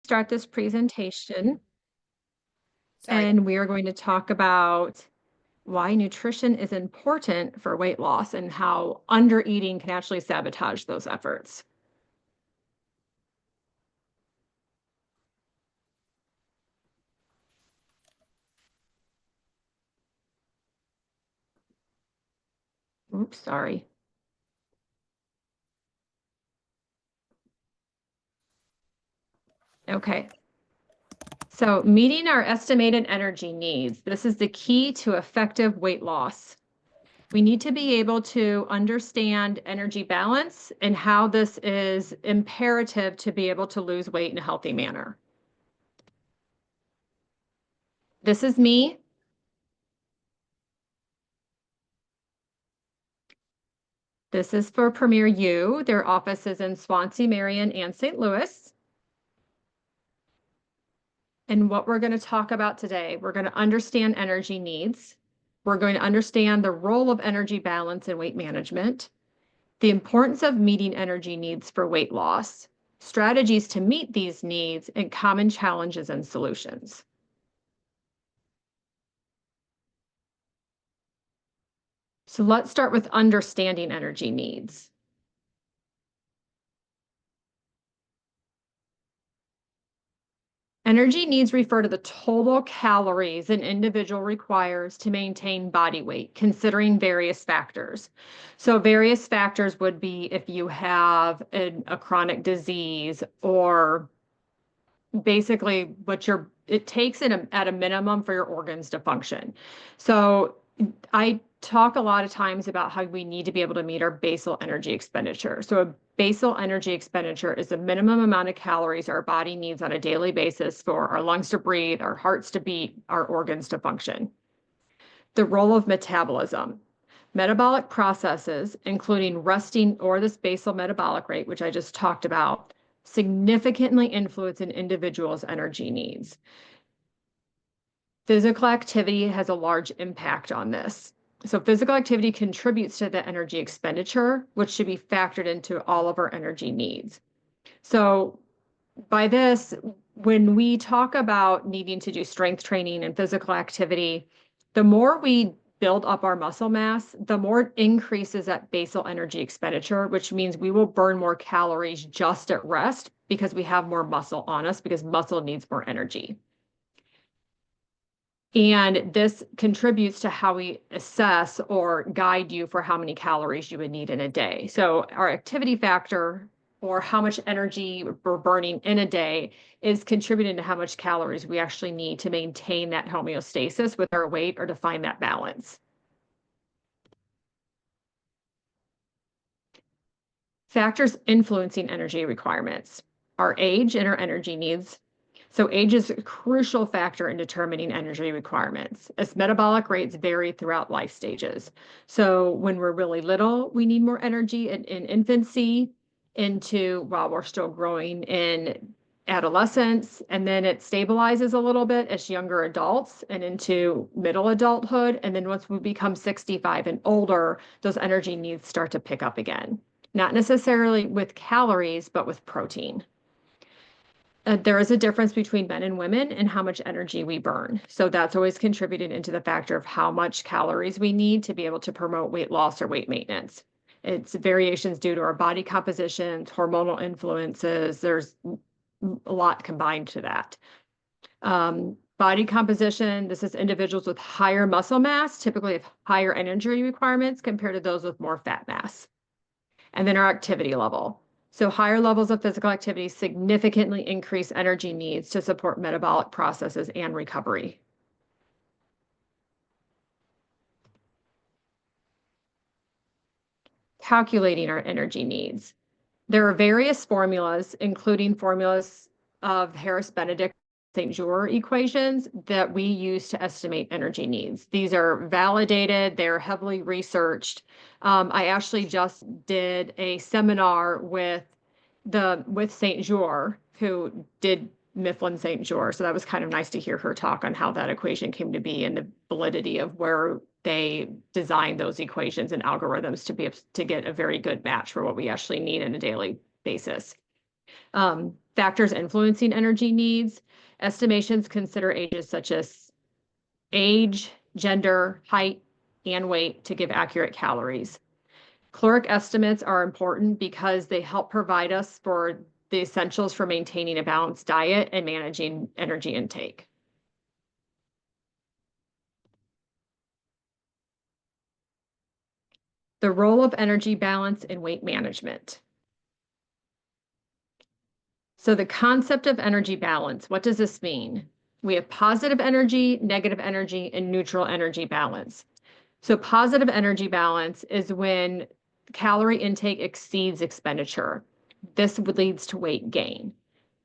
Start this presentation, Sorry. and we are going to talk about why nutrition is important for weight loss and how undereating can actually sabotage those efforts. Oops, sorry. Okay. So meeting our estimated energy needs. This is the key to effective weight loss. We need to be able to understand energy balance and how this is imperative to be able to lose weight in a healthy manner. This is me. This is for Premier U. Their office is in Swansea, Marion, and St. Louis. And what we're going to talk about today, we're going to understand energy needs. We're going to understand the role of energy balance in weight management, the importance of meeting energy needs for weight loss, strategies to meet these needs, and common challenges and solutions. So let's start with understanding energy needs. Energy needs refer to the total calories an individual requires to maintain body weight, considering various factors. So various factors would be if you have a chronic disease, or basically it takes at a minimum for your organs to function. So I talk a lot of times about how we need to be able to meet our basal energy expenditure. So a basal energy expenditure is the minimum amount of calories our body needs on a daily basis for our lungs to breathe, our hearts to beat, our organs to function. The role of metabolism. Metabolic processes, including resting or this basal metabolic rate, which I just talked about, significantly influence an individual's energy needs. Physical activity has a large impact on this. So physical activity contributes to the energy expenditure, which should be factored into all of our energy needs. So by this, when we talk about needing to do strength training and physical activity, the more we build up our muscle mass, the more it increases that basal energy expenditure, which means we will burn more calories just at rest because we have more muscle on us, because muscle needs more energy. And this contributes to how we assess or guide you for how many calories you would need in a day. So our activity factor, or how much energy we're burning in a day, is contributing to how much calories we actually need to maintain that homeostasis with our weight or to find that balance. Factors influencing energy requirements: our age and our energy needs. So age is a crucial factor in determining energy requirements, as metabolic rates vary throughout life stages. So when we're really little, we need more energy in infancy, while we're still growing in adolescence, and then it stabilizes a little bit as younger adults and into middle adulthood. And then once we become 65 and older, those energy needs start to pick up again. Not necessarily with calories, but with protein. There is a difference between men and women and how much energy we burn. So that's always contributed into the factor of how much calories we need to be able to promote weight loss or weight maintenance. It's variations due to our body compositions, hormonal influences. There's a lot combined to that. Body composition, this is individuals with higher muscle mass, typically have higher energy requirements compared to those with more fat mass. And then our activity level. So higher levels of physical activity significantly increase energy needs to support metabolic processes and recovery. Calculating our energy needs. There are various formulas, including formulas of Harris-Benedict St. Jour equations that we use to estimate energy needs. These are validated, they're heavily researched. I actually just did a seminar with St. Jour, who did Mifflin St. Jour. So that was kind of nice to hear her talk on how that equation came to be and the validity of where they designed those equations and algorithms to get a very good match for what we actually need on a daily basis. Factors influencing energy needs. Estimations consider ages such as age, gender, height, and weight to give accurate calories. Caloric estimates are important because they help provide us for the essentials for maintaining a balanced diet and managing energy intake. The role of energy balance in weight management. So the concept of energy balance, what does this mean? We have positive energy, negative energy, and neutral energy balance. So positive energy balance is when calorie intake exceeds expenditure. This leads to weight gain.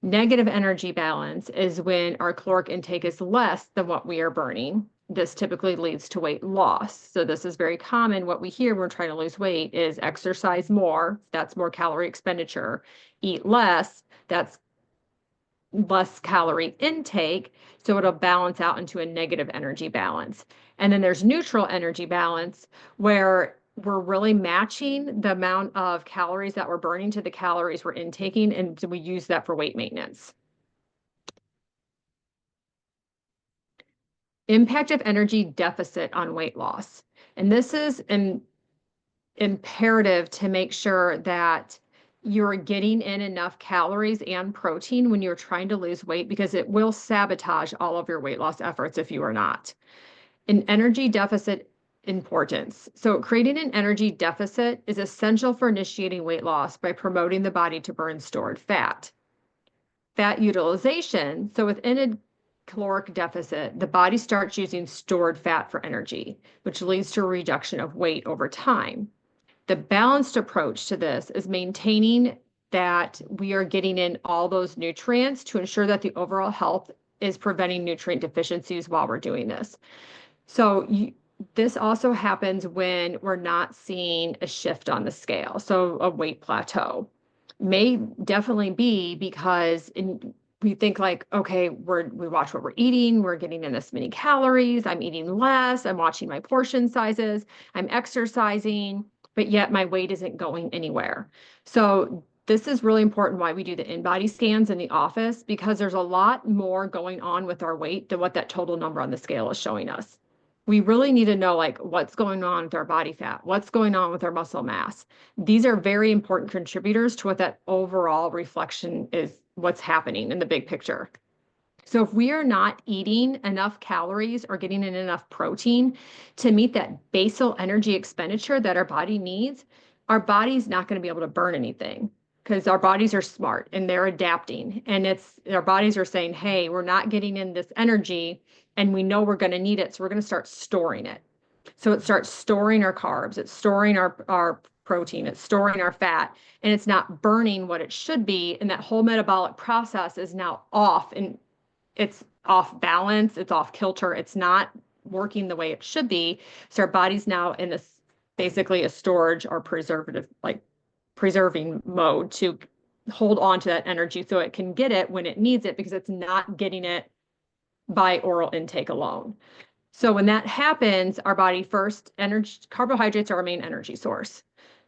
Negative energy balance is when our caloric intake is less than what we are burning. This typically leads to weight loss. So this is very common. What we hear when we're trying to lose weight is exercise more, that's more calorie expenditure, eat less, that's less calorie intake, so it'll balance out into a negative energy balance. And then there's neutral energy balance, where we're really matching the amount of calories that we're burning to the calories we're intaking, and we use that for weight maintenance. Impact of energy deficit on weight loss. And this is imperative to make sure that you're getting in enough calories and protein when you're trying to lose weight, because it will sabotage all of your weight loss efforts if you are not. An energy deficit importance. So creating an energy deficit is essential for initiating weight loss by promoting the body to burn stored fat. Fat utilization. So within a caloric deficit, the body starts using stored fat for energy, which leads to a reduction of weight over time. The balanced approach to this is maintaining that we are getting in all those nutrients to ensure that the overall health is preventing nutrient deficiencies while we're doing this. So this also happens when we're not seeing a shift on the scale, so a weight plateau. May definitely be because we think like, okay, we watch what we're eating, we're getting in this many calories, I'm eating less, I'm watching my portion sizes, I'm exercising, but yet my weight isn't going anywhere. So this is really important why we do the in-body scans in the office, because there's a lot more going on with our weight than what that total number on the scale is showing us. We really need to know like what's going on with our body fat, what's going on with our muscle mass. These are very important contributors to what that overall reflection is, what's happening in the big picture. So if we are not eating enough calories or getting in enough protein to meet that basal energy expenditure that our body needs, our body's not going to be able to burn anything, because our bodies are smart and they're adapting. And our bodies are saying, hey, we're not getting in this energy and we know we're going to need it. So we're going to start storing it. So it starts storing our carbs, it's storing our protein, it's storing our fat, and it's not burning what it should be. And that whole metabolic process is now off, and it's off balance, it's off kilter, it's not working the way it should be. So our body's now in this basically a storage or preserving mode to hold on to that energy so it can get it when it needs it, because it's not getting it by oral intake alone. So when that happens, our body first, carbohydrates are our main energy source.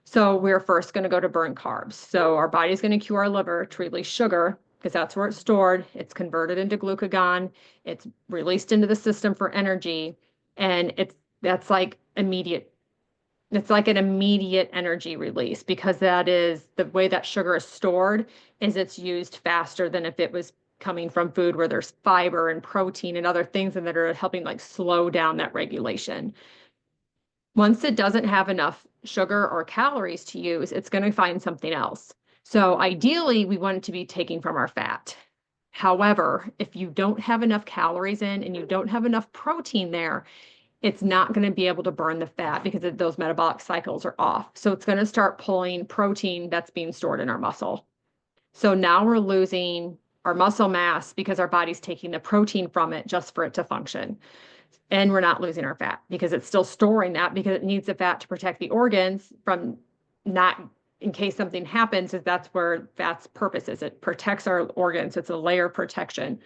So we're first going to go to burn carbs. So our body's going to cue our liver to release sugar, because that's where it's stored. It's converted into glucagon. It's released into the system for energy. And that's like immediate. It's like an immediate energy release, because that is the way that sugar is stored, is it's used faster than if it was coming from food where there's fiber and protein and other things that are helping like slow down that regulation. Once it doesn't have enough sugar or calories to use, it's going to find something else. So ideally, we want it to be taking from our fat. However, if you don't have enough calories in and you don't have enough protein there, it's not going to be able to burn the fat, because those metabolic cycles are off. So it's going to start pulling protein that's being stored in our muscle. So now we're losing our muscle mass because our body's taking the protein from it just for it to function. And we're not losing our fat because it's still storing that, because it needs the fat to protect the organs from not, in case something happens, is that's where fat's purpose is. It protects our organs. It's a layer of protection.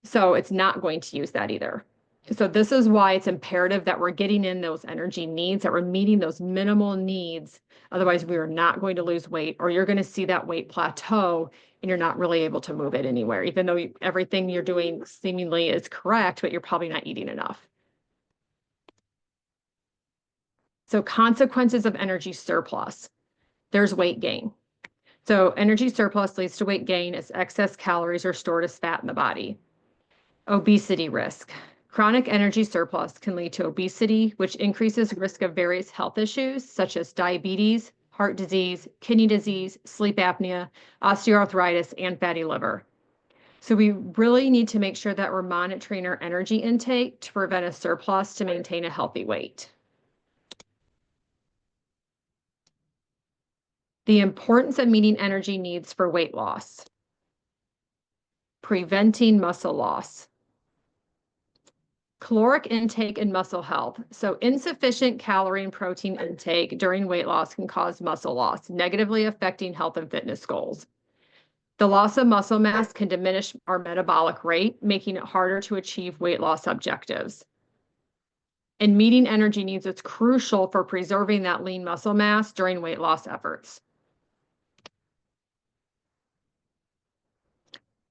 So it's not going to use that either. So this is why it's imperative that we're getting in those energy needs, that we're meeting those minimal needs. Otherwise, we are not going to lose weight, or you're going to see that weight plateau and you're not really able to move it anywhere, even though everything you're doing seemingly is correct, but you're probably not eating enough. So consequences of energy surplus. There's weight gain. So energy surplus leads to weight gain as excess calories are stored as fat in the body. Obesity risk. Chronic energy surplus can lead to obesity, which increases risk of various health issues such as diabetes, heart disease, kidney disease, sleep apnea, osteoarthritis, and fatty liver. So we really need to make sure that we're monitoring our energy intake to prevent a surplus to maintain a healthy weight. The importance of meeting energy needs for weight loss. Preventing muscle loss. Caloric intake and muscle health. So insufficient calorie and protein intake during weight loss can cause muscle loss, negatively affecting health and fitness goals. The loss of muscle mass can diminish our metabolic rate, making it harder to achieve weight loss objectives. And meeting energy needs is crucial for preserving that lean muscle mass during weight loss efforts.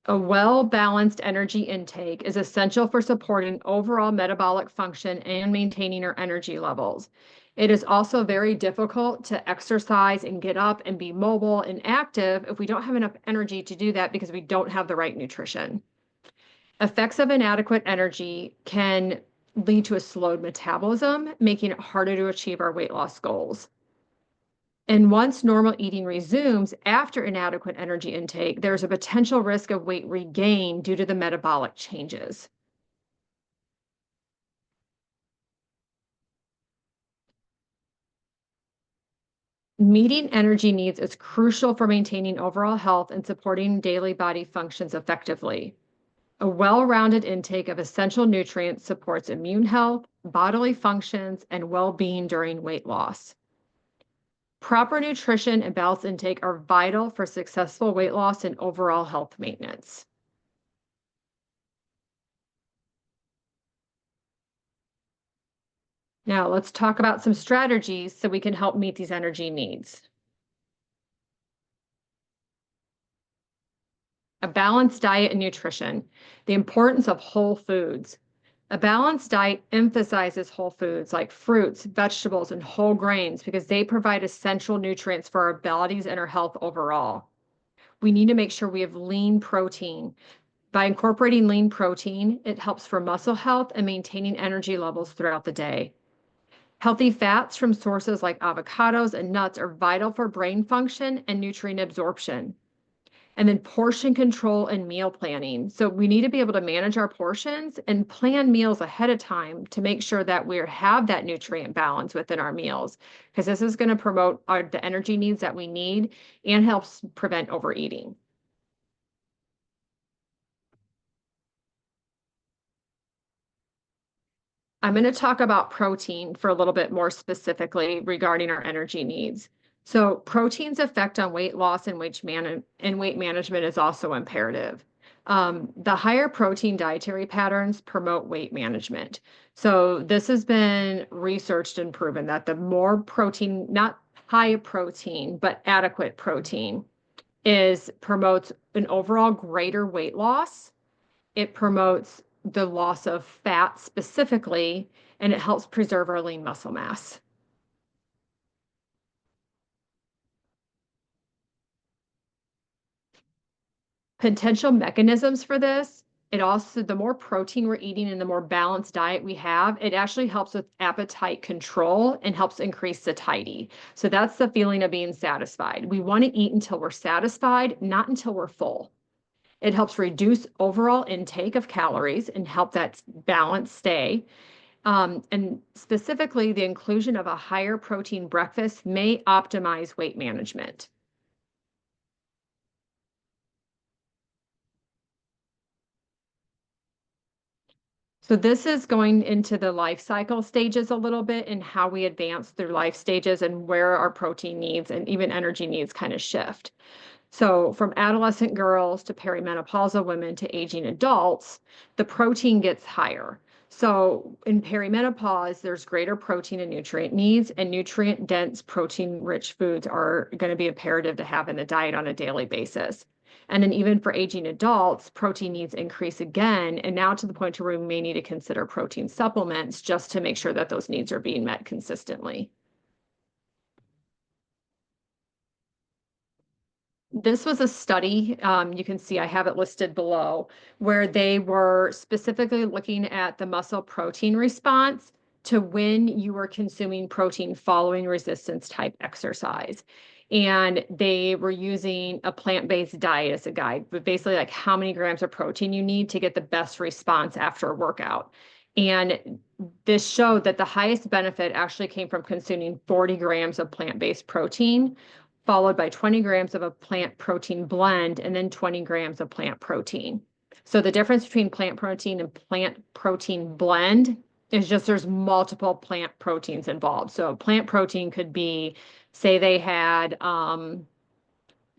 A well-balanced energy intake is essential for supporting overall metabolic function and maintaining our energy levels. It is also very difficult to exercise and get up and be mobile and active if we don't have enough energy to do that because we don't have the right nutrition. Effects of inadequate energy can lead to a slowed metabolism, making it harder to achieve our weight loss goals. And once normal eating resumes after inadequate energy intake, there's a potential risk of weight regain due to the metabolic changes. Meeting energy needs is crucial for maintaining overall health and supporting daily body functions effectively. A well-rounded intake of essential nutrients supports immune health, bodily functions, and well-being during weight loss. Proper nutrition and balanced intake are vital for successful weight loss and overall health maintenance. Now, let's talk about some strategies so we can help meet these energy needs. A balanced diet and nutrition, the importance of whole foods. A balanced diet emphasizes whole foods like fruits, vegetables, and whole grains because they provide essential nutrients for our bodies and our health overall. We need to make sure we have lean protein. By incorporating lean protein, it helps for muscle health and maintaining energy levels throughout the day. Healthy fats from sources like avocados and nuts are vital for brain function and nutrient absorption. And then portion control and meal planning. So we need to be able to manage our portions and plan meals ahead of time to make sure that we have that nutrient balance within our meals, because this is going to promote the energy needs that we need and helps prevent overeating. I'm going to talk about protein for a little bit more specifically regarding our energy needs. So protein's effect on weight loss and weight management is also imperative. The higher protein dietary patterns promote weight management. So this has been researched and proven that the more protein, not high protein, but adequate protein promotes an overall greater weight loss. It promotes the loss of fat specifically, and it helps preserve our lean muscle mass. Potential mechanisms for this, it also, the more protein we're eating and the more balanced diet we have, it actually helps with appetite control and helps increase satiety. So that's the feeling of being satisfied. We want to eat until we're satisfied, not until we're full. It helps reduce overall intake of calories and help that balance stay. And specifically, the inclusion of a higher protein breakfast may optimize weight management. So this is going into the life cycle stages a little bit and how we advance through life stages and where our protein needs and even energy needs kind of shift. So from adolescent girls to perimenopausal women to aging adults, the protein gets higher. So in perimenopause, there's greater protein and nutrient needs, and nutrient-dense, protein-rich foods are going to be imperative to have in the diet on a daily basis. And then even for aging adults, protein needs increase again, and now to the point where we may need to consider protein supplements just to make sure that those needs are being met consistently. This was a study, you can see I have it listed below, where they were specifically looking at the muscle protein response to when you were consuming protein following resistance type exercise. And they were using a plant-based diet as a guide, but basically like how many grams of protein you need to get the best response after a workout. And this showed that the highest benefit actually came from consuming 40 grams of plant-based protein, followed by 20 grams of a plant protein blend, and then 20 grams of plant protein. So the difference between plant protein and plant protein blend is just there's multiple plant proteins involved. So plant protein could be, say they had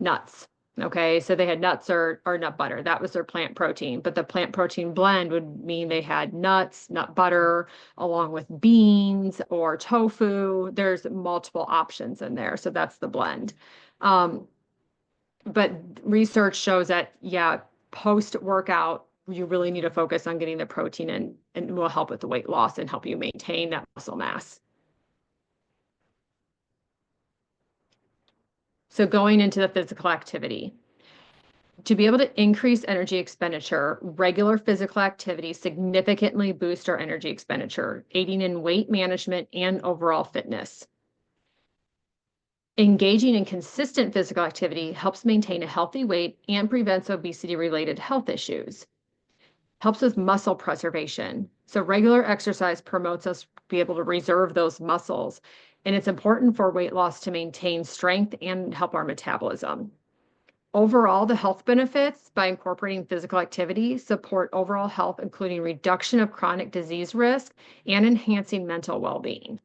nuts. Okay, so they had nuts or nut butter. That was their plant protein. But the plant protein blend would mean they had nuts, nut butter, along with beans or tofu. There's multiple options in there. So that's the blend. Um, but research shows that, yeah, post-workout, you really need to focus on getting the protein in, and will help with the weight loss and help you maintain that muscle mass. So going into the physical activity. To be able to increase energy expenditure, regular physical activity significantly boost our energy expenditure, aiding in weight management and overall fitness. Engaging in consistent physical activity helps maintain a healthy weight and prevents obesity-related health issues. Helps with muscle preservation. So regular exercise promotes us to be able to reserve those muscles, and it's important for weight loss to maintain strength and help our metabolism. Overall, the health benefits by incorporating physical activity support overall health, including reduction of chronic disease risk and enhancing mental well-being.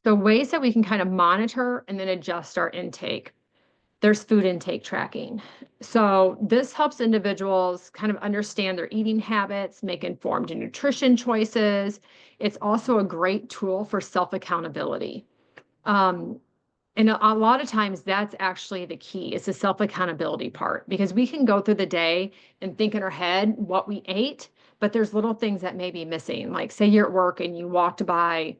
So ways that we can kind of monitor and then adjust our intake. There's food intake tracking. So this helps individuals kind of understand their eating habits, make informed nutrition choices. It's also a great tool for self-accountability. Um, And a lot of times that's actually the key is the self-accountability part, because we can go through the day and think in our head what we ate, but there's little things that may be missing. Like say you're at work and you walked by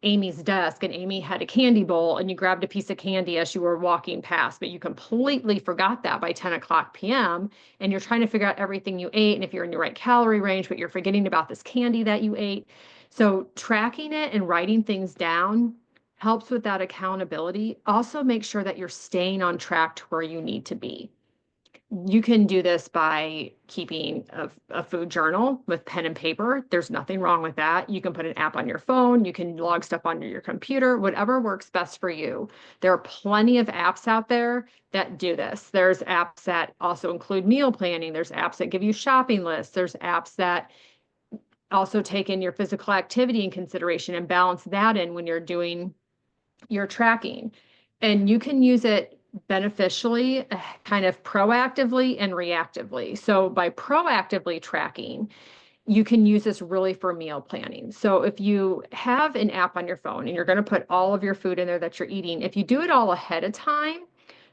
Amy's desk and Amy had a candy bowl and you grabbed a piece of candy as you were walking past, but you completely forgot that by 10 o'clock p.m. and you're trying to figure out everything you ate and if you're in the right calorie range, but you're forgetting about this candy that you ate. So tracking it and writing things down helps with that accountability. Also, make sure that you're staying on track to where you need to be. You can do this by keeping a food journal with pen and paper. There's nothing wrong with that. You can put an app on your phone. You can log stuff onto your computer, whatever works best for you. There are plenty of apps out there that do this. There's apps that also include meal planning. There's apps that give you shopping lists. There's apps that also take in your physical activity in consideration and balance that in when you're doing your tracking. And you can use it beneficially, kind of proactively and reactively. So by proactively tracking, you can use this really for meal planning. So if you have an app on your phone and you're going to put all of your food in there that you're eating, if you do it all ahead of time,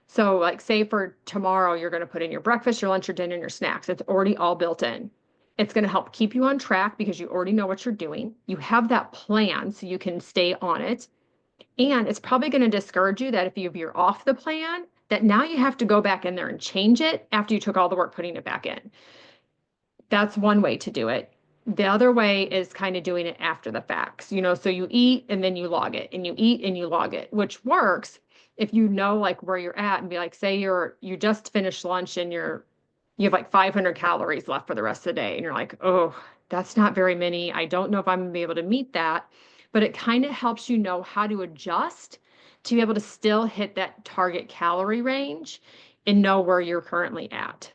so like say for tomorrow, you're going to put in your breakfast, your lunch, your dinner, and your snacks. It's already all built in. It's going to help keep you on track because you already know what you're doing. You have that plan so you can stay on it. And it's probably going to discourage you that if you're off the plan, that now you have to go back in there and change it after you took all the work putting it back in. That's one way to do it. The other way is kind of doing it after the facts, so you eat and then you log it and you eat and you log it, which works if you know like where you're at and be like, say you just finished lunch and you have like 500 calories left for the rest of the day. And you're like, oh, that's not very many. I don't know if I'm gonna be able to meet that. But it kind of helps you know how to adjust to be able to still hit that target calorie range and know where you're currently at.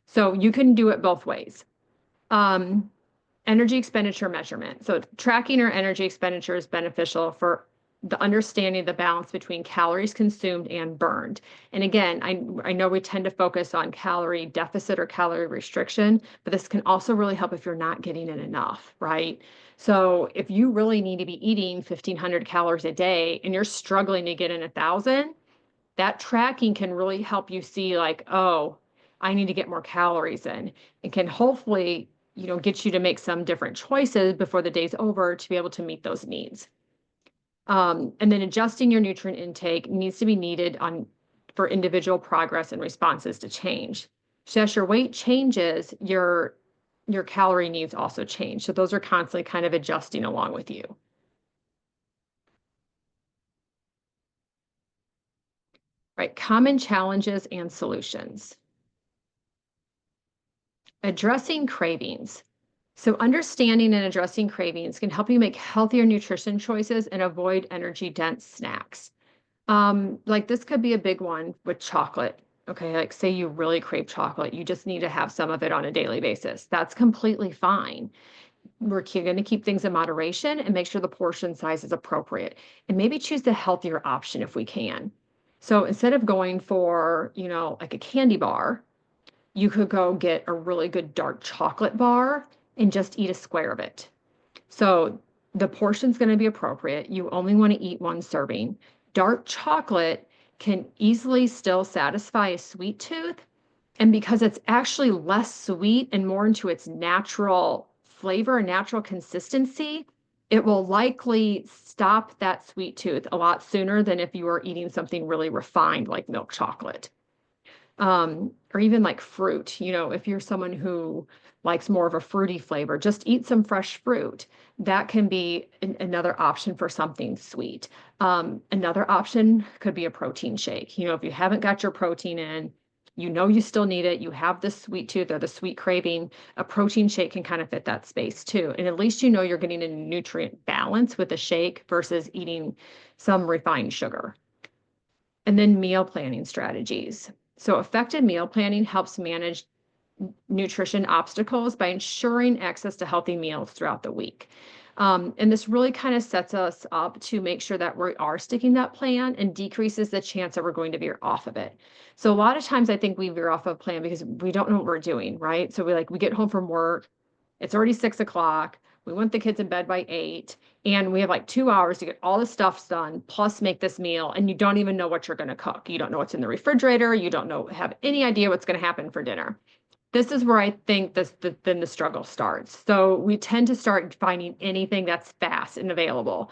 So you can do it both ways. Energy expenditure measurement. So tracking your energy expenditure is beneficial for the understanding the balance between calories consumed and burned. And again, I know we tend to focus on calorie deficit or calorie restriction, but this can also really help if you're not getting in enough, right? So if you really need to be eating 1,500 calories a day and you're struggling to get in 1,000, that tracking can really help you see like, oh, I need to get more calories in. It can hopefully, get you to make some different choices before the day's over to be able to meet those needs. And then adjusting your nutrient intake needs to be needed for individual progress and responses to change. So as your weight changes, your calorie needs also change. So those are constantly kind of adjusting along with you. Right, common challenges and solutions. Addressing cravings. So understanding and addressing cravings can help you make healthier nutrition choices and avoid energy-dense snacks. Like this could be a big one with chocolate. Okay, like say you really crave chocolate, you just need to have some of it on a daily basis. That's completely fine. We're going to keep things in moderation and make sure the portion size is appropriate and maybe choose the healthier option if we can. So instead of going for, like a candy bar, you could go get a really good dark chocolate bar and just eat a square of it. So the portion's going to be appropriate. You only want to eat one serving. Dark chocolate can easily still satisfy a sweet tooth. And because it's actually less sweet and more into its natural flavor and natural consistency, it will likely stop that sweet tooth a lot sooner than if you were eating something really refined like milk chocolate. Or even like fruit, if you're someone who likes more of a fruity flavor, just eat some fresh fruit. That can be another option for something sweet. Another option could be a protein shake. If you haven't got your protein in, you still need it, you have the sweet tooth or the sweet craving, a protein shake can kind of fit that space too. And at least you're getting a nutrient balance with a shake versus eating some refined sugar. And then meal planning strategies. So effective meal planning helps manage nutrition obstacles by ensuring access to healthy meals throughout the week. And this really kind of sets us up to make sure that we are sticking that plan and decreases the chance that we're going to veer off of it. So a lot of times I think we veer off of a plan because we don't know what we're doing, right? So we get home from work, it's already 6 o'clock. We want the kids in bed by 8, and we have like 2 hours to get all the stuff done, plus make this meal, and you don't even know what you're going to cook. You don't know what's in the refrigerator. You don't have any idea what's going to happen for dinner. This is where I think then the struggle starts. So we tend to start finding anything that's fast and available.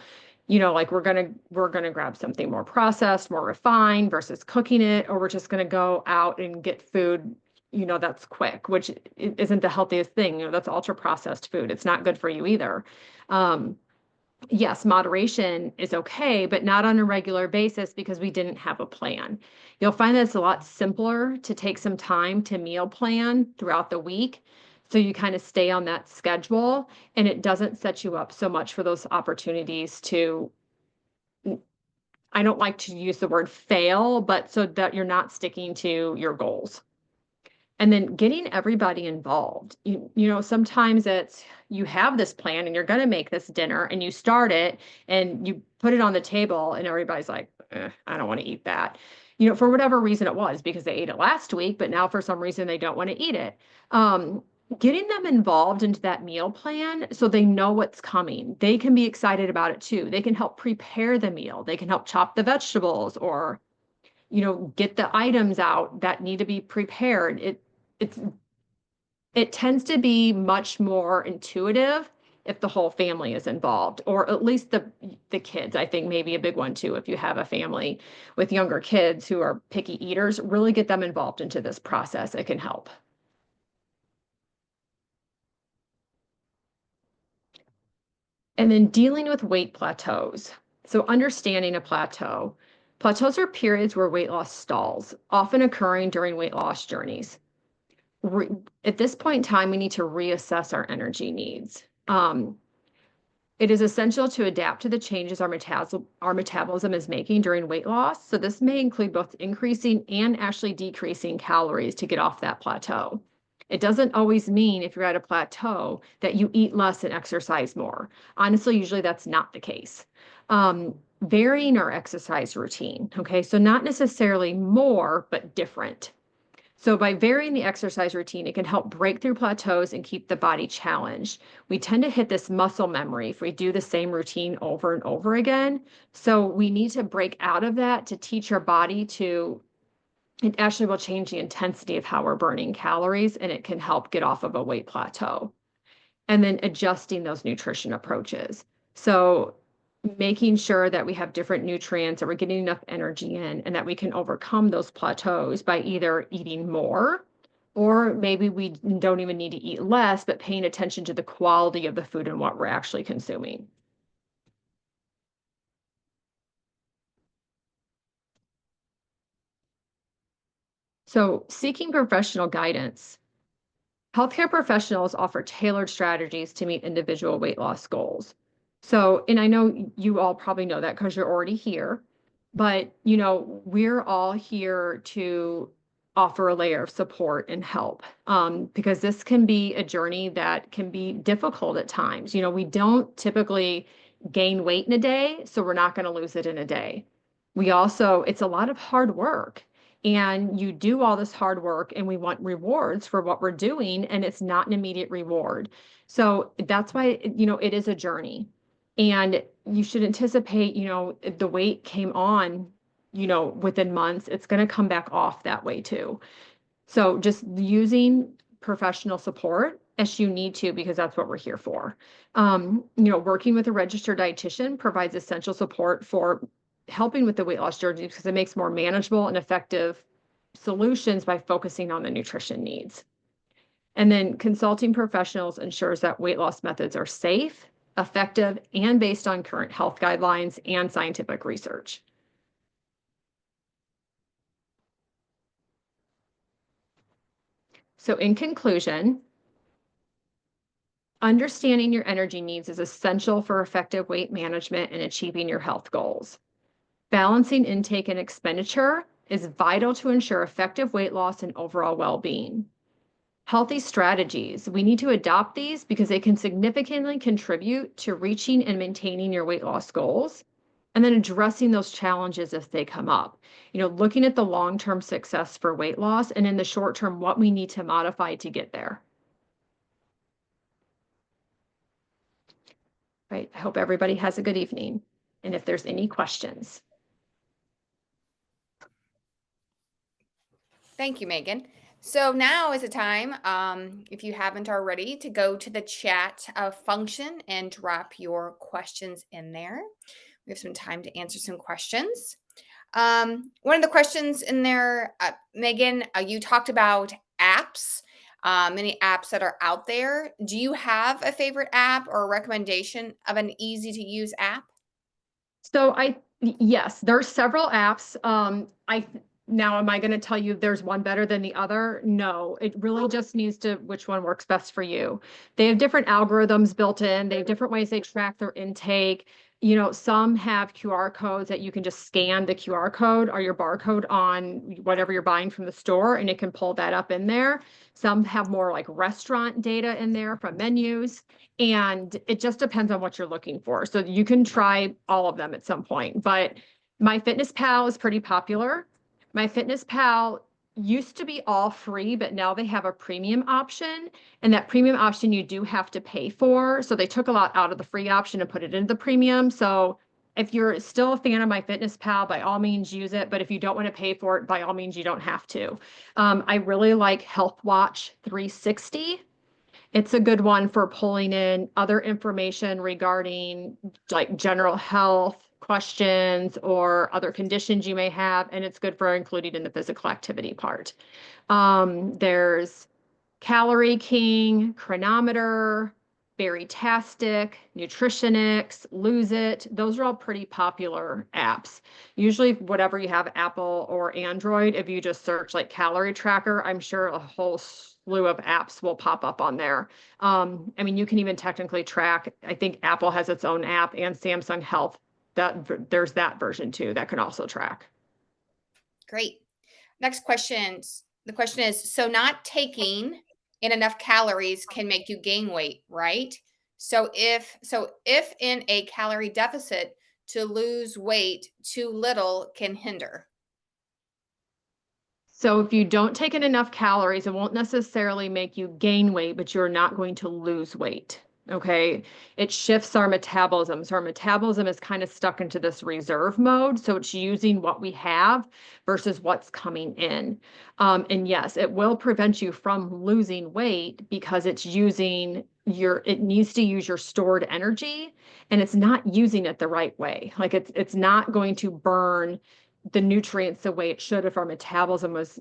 Like we're gonna grab something more processed, more refined versus cooking it, or we're just gonna go out and get food, that's quick, which isn't the healthiest thing. That's ultra processed food. It's not good for you either. Um, yes, moderation is okay, but not on a regular basis because we didn't have a plan. You'll find that it's a lot simpler to take some time to meal plan throughout the week. So you kind of stay on that schedule and it doesn't set you up so much for those opportunities to, I don't like to use the word fail, but so that you're not sticking to your goals. And then getting everybody involved. Sometimes you have this plan and you're going to make this dinner and you start it and you put it on the table and everybody's like, I don't want to eat that. For whatever reason it was because they ate it last week, but now for some reason they don't want to eat it. Getting them involved into that meal plan so they know what's coming. They can be excited about it too. They can help prepare the meal. They can help chop the vegetables or get the items out that need to be prepared. It tends to be much more intuitive if the whole family is involved, or at least the kids. I think maybe a big one too. If you have a family with younger kids who are picky eaters, really get them involved into this process. It can help. And then dealing with weight plateaus. So understanding a plateau. Plateaus are periods where weight loss stalls, often occurring during weight loss journeys. At this point in time, we need to reassess our energy needs. It is essential to adapt to the changes our metabolism is making during weight loss. So this may include both increasing and actually decreasing calories to get off that plateau. It doesn't always mean if you're at a plateau that you eat less and exercise more. Honestly, usually that's not the case. varying our exercise routine. Okay, so not necessarily more, but different. So by varying the exercise routine, it can help break through plateaus and keep the body challenged. We tend to hit this muscle memory if we do the same routine over and over again. So we need to break out of that to teach our body to, it actually will change the intensity of how we're burning calories, and it can help get off of a weight plateau. And then adjusting those nutrition approaches. So making sure that we have different nutrients, that we're getting enough energy in, and that we can overcome those plateaus by either eating more, or maybe we don't even need to eat less, but paying attention to the quality of the food and what we're actually consuming. So seeking professional guidance. Healthcare professionals offer tailored strategies to meet individual weight loss goals. So, and I know you all probably know that because you're already here, but we're all here to offer a layer of support and help, because this can be a journey that can be difficult at times. We don't typically gain weight in a day, so we're not going to lose it in a day. It's a lot of hard work, and you do all this hard work, and we want rewards for what we're doing, and it's not an immediate reward. So that's why, it is a journey, and you should anticipate, if the weight came on, within months, it's going to come back off that way too. So just using professional support as you need to, because that's what we're here for. Working with a registered dietitian provides essential support for helping with the weight loss journey, because it makes more manageable and effective solutions by focusing on the nutrition needs. And then consulting professionals ensures that weight loss methods are safe, effective, and based on current health guidelines and scientific research. So in conclusion, understanding your energy needs is essential for effective weight management and achieving your health goals. Balancing intake and expenditure is vital to ensure effective weight loss and overall well-being. Healthy strategies, we need to adopt these because they can significantly contribute to reaching and maintaining your weight loss goals, and then addressing those challenges as they come up. Looking at the long-term success for weight loss, and in the short term, what we need to modify to get there. Right. I hope everybody has a good evening. And if there's any questions. Thank you, Megan. So now is the time, if you haven't already, to go to the chat function and drop your questions in there. We have some time to answer some questions. One of the questions in there, Megan, you talked about apps, many apps that are out there. Do you have a favorite app or a recommendation of an easy to use app? So yes, there are several apps. Now, am I going to tell you there's one better than the other? No, it really just needs to, which one works best for you. They have different algorithms built in. They have different ways they track their intake. Some have QR codes that you can just scan the QR code or your barcode on whatever you're buying from the store, and it can pull that up in there. Some have more like restaurant data in there from menus, and it just depends on what you're looking for. So you can try all of them at some point, but MyFitnessPal is pretty popular. MyFitnessPal used to be all free, but now they have a premium option, and that premium option you do have to pay for. So they took a lot out of the free option and put it into the premium. So if you're still a fan of MyFitnessPal, by all means use it. But if you don't want to pay for it, by all means, you don't have to. I really like HealthWatch 360. It's a good one for pulling in other information regarding like general health questions or other conditions you may have, and it's good for including in the physical activity part. There's Calorie King, Chronometer, Berrytastic, Nutritionix, Lose It. Those are all pretty popular apps. Usually, whatever you have, Apple or Android, if you just search like calorie tracker, I'm sure a whole slew of apps will pop up on there. You can even technically track. I think Apple has its own app, and Samsung Health. There's that version too that can also track. Great. Next question. The question is, so not taking in enough calories can make you gain weight, right? So if in a calorie deficit, to lose weight, too little can hinder? So if you don't take in enough calories, it won't necessarily make you gain weight, but you're not going to lose weight. Okay. It shifts our metabolism. So our metabolism is kind of stuck into this reserve mode. So it's using what we have versus what's coming in. And yes, it will prevent you from losing weight because it's using it needs to use your stored energy and it's not using it the right way. Like it's not going to burn the nutrients the way it should if our metabolism was,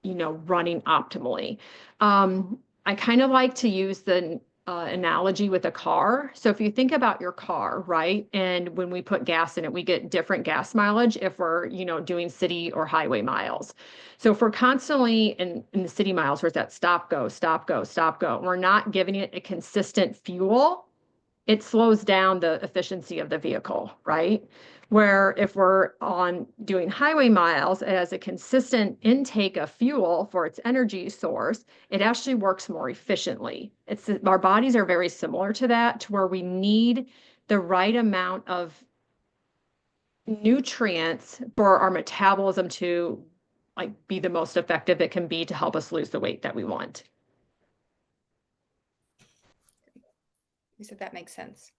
running optimally. I kind of like to use the analogy with a car. So if you think about your car, right? And when we put gas in it, we get different gas mileage if we're, doing city or highway miles. So if we're constantly in the city miles, where it's that stop, go, stop, go, stop, go, and we're not giving it a consistent fuel, it slows down the efficiency of the vehicle, right? Where if we're on doing highway miles, it has a consistent intake of fuel for its energy source, it actually works more efficiently. Our bodies are very similar to that, to where we need the right amount of nutrients for our metabolism to like be the most effective it can be to help us lose the weight that we want. You said that makes sense.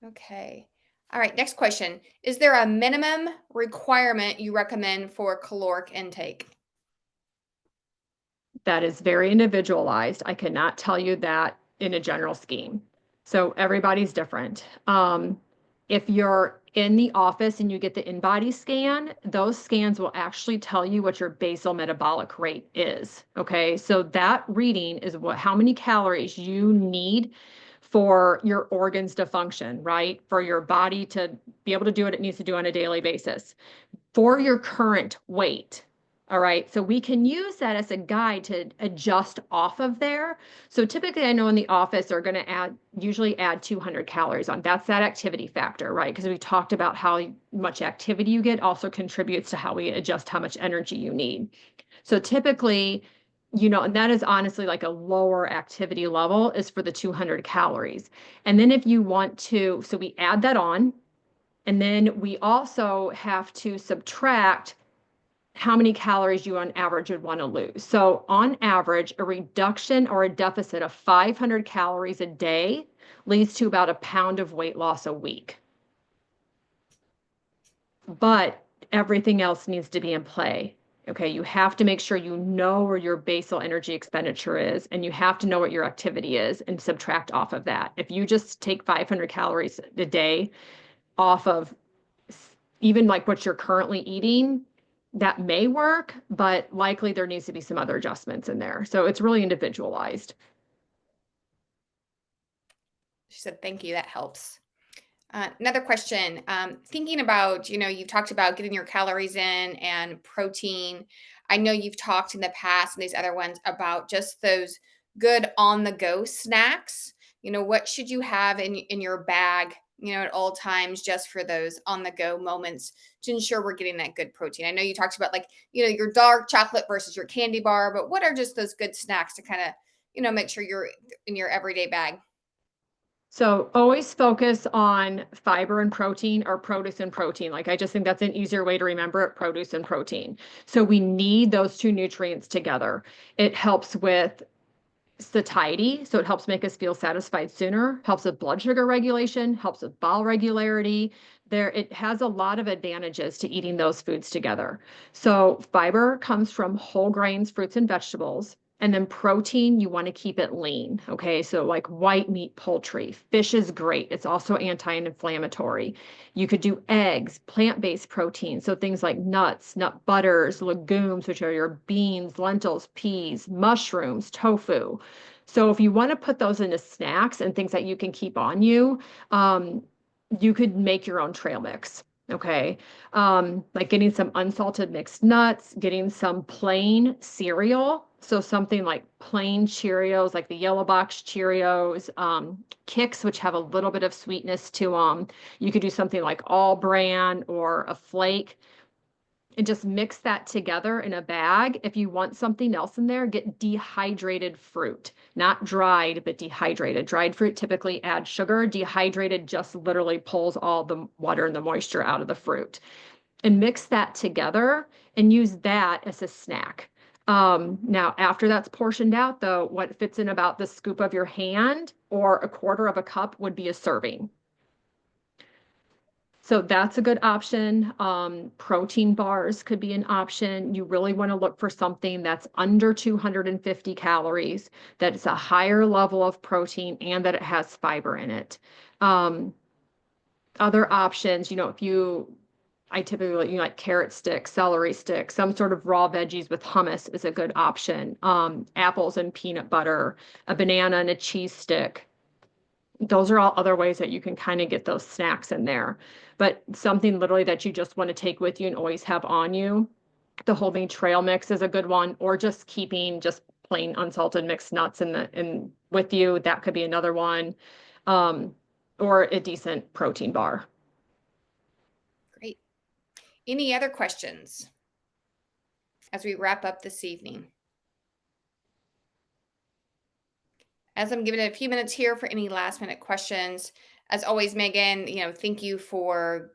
Okay. All right. Next question. Is there a minimum requirement you recommend for caloric intake? That is very individualized. I cannot tell you that in a general scheme. So everybody's different. If you're in the office and you get the in-body scan, those scans will actually tell you what your basal metabolic rate is. Okay, so that reading is how many calories you need for your organs to function, right? For your body to be able to do what it needs to do on a daily basis for your current weight. All right. So we can use that as a guide to adjust off of there. So typically I know in the office they're going to usually add 200 calories on. That's that activity factor, right? Because we talked about how much activity you get also contributes to how we adjust how much energy you need. So typically, and that is honestly like a lower activity level is for the 200 calories. And then if you want to, so we add that on, and then we also have to subtract how many calories you on average would want to lose. So on average, a reduction or a deficit of 500 calories a day leads to about a pound of weight loss a week. But everything else needs to be in play. Okay, you have to make sure you know where your basal energy expenditure is, and you have to know what your activity is and subtract off of that. If you just take 500 calories a day off of even like what you're currently eating, that may work, but likely there needs to be some other adjustments in there. So it's really individualized. She said, thank you. That helps. Another question. Thinking about, you've talked about getting your calories in and protein. I know you've talked in the past and these other ones about just those good on the go snacks. What should you have in your bag, at all times just for those on the go moments to ensure we're getting that good protein? I know you talked about like, your dark chocolate versus your candy bar, but what are just those good snacks to kind of, make sure you're in your everyday bag? So always focus on fiber and protein or produce and protein. Like I just think that's an easier way to remember it, produce and protein. So we need those two nutrients together. It helps with satiety, so it helps make us feel satisfied sooner, helps with blood sugar regulation, helps with bowel regularity. It has a lot of advantages to eating those foods together. So fiber comes from whole grains, fruits, and vegetables. And then protein, you want to keep it lean. Okay. So like white meat, poultry, fish is great. It's also anti-inflammatory. You could do eggs, plant-based protein. So things like nuts, nut butters, legumes, which are your beans, lentils, peas, mushrooms, tofu. So if you want to put those into snacks and things that you can keep on you, you could make your own trail mix. Okay. Like getting some unsalted mixed nuts, getting some plain cereal. So something like plain Cheerios, like the yellow box Cheerios, Kix, which have a little bit of sweetness to them. You could do something like all bran or a flake. and just mix that together in a bag. If you want something else in there, get dehydrated fruit, not dried, but dehydrated. Dried fruit typically adds sugar. Dehydrated just literally pulls all the water and the moisture out of the fruit. And mix that together and use that as a snack. Now, after that's portioned out, though, what fits in about the scoop of your hand or a quarter of a cup would be a serving. So that's a good option. Protein bars could be an option. You really want to look for something that's under 250 calories, that it's a higher level of protein, and that it has fiber in it. Um, Other options, I typically, like carrot sticks, celery sticks, some sort of raw veggies with hummus is a good option. Apples and peanut butter, a banana and a cheese stick. Those are all other ways that you can kind of get those snacks in there. But something literally that you just want to take with you and always have on you. The whole bean trail mix is a good one, or just keeping just plain unsalted mixed nuts in with you. That could be another one. Um, or a decent protein bar. Great. Any other questions as we wrap up this evening? As I'm giving it a few minutes here for any last minute questions, as always, Megan, thank you for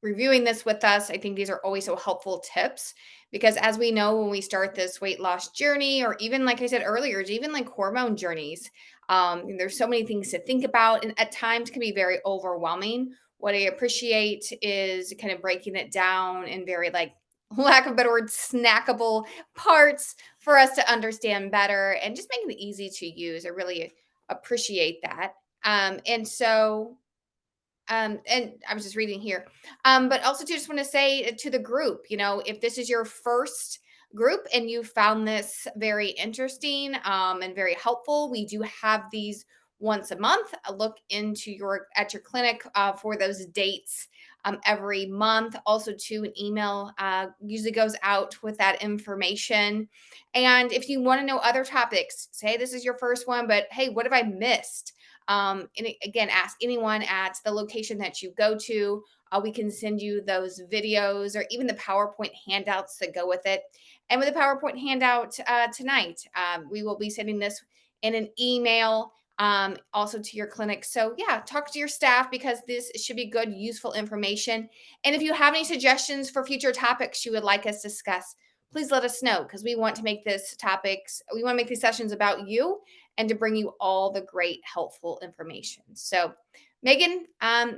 reviewing this with us. I think these are always so helpful tips because as we know, when we start this weight loss journey, or even like I said earlier, even like hormone journeys, there's so many things to think about and at times can be very overwhelming. What I appreciate is kind of breaking it down in very like lack of a better word, snackable parts for us to understand better and just making it easy to use. I really appreciate that. And I was just reading here. But also too, just want to say to the group, if this is your first group and you found this very interesting and very helpful, we do have these once a month. Look into your clinic for those dates every month. Also, to an email usually goes out with that information. And if you want to know other topics, say this is your first one, but hey, what have I missed? And again, ask anyone at the location that you go to. We can send you those videos or even the PowerPoint handouts that go with it. And with the PowerPoint handout tonight, we will be sending this in an email also to your clinic. So, yeah, talk to your staff because this should be good, useful information. And if you have any suggestions for future topics you would like us to discuss, please let us know because we want to make we want to make these sessions about you and to bring you all the great, helpful information. So, Megan,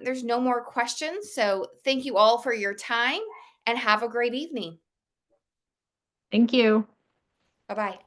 there's no more questions. So, thank you all for your time and have a great evening. Thank you. Bye bye.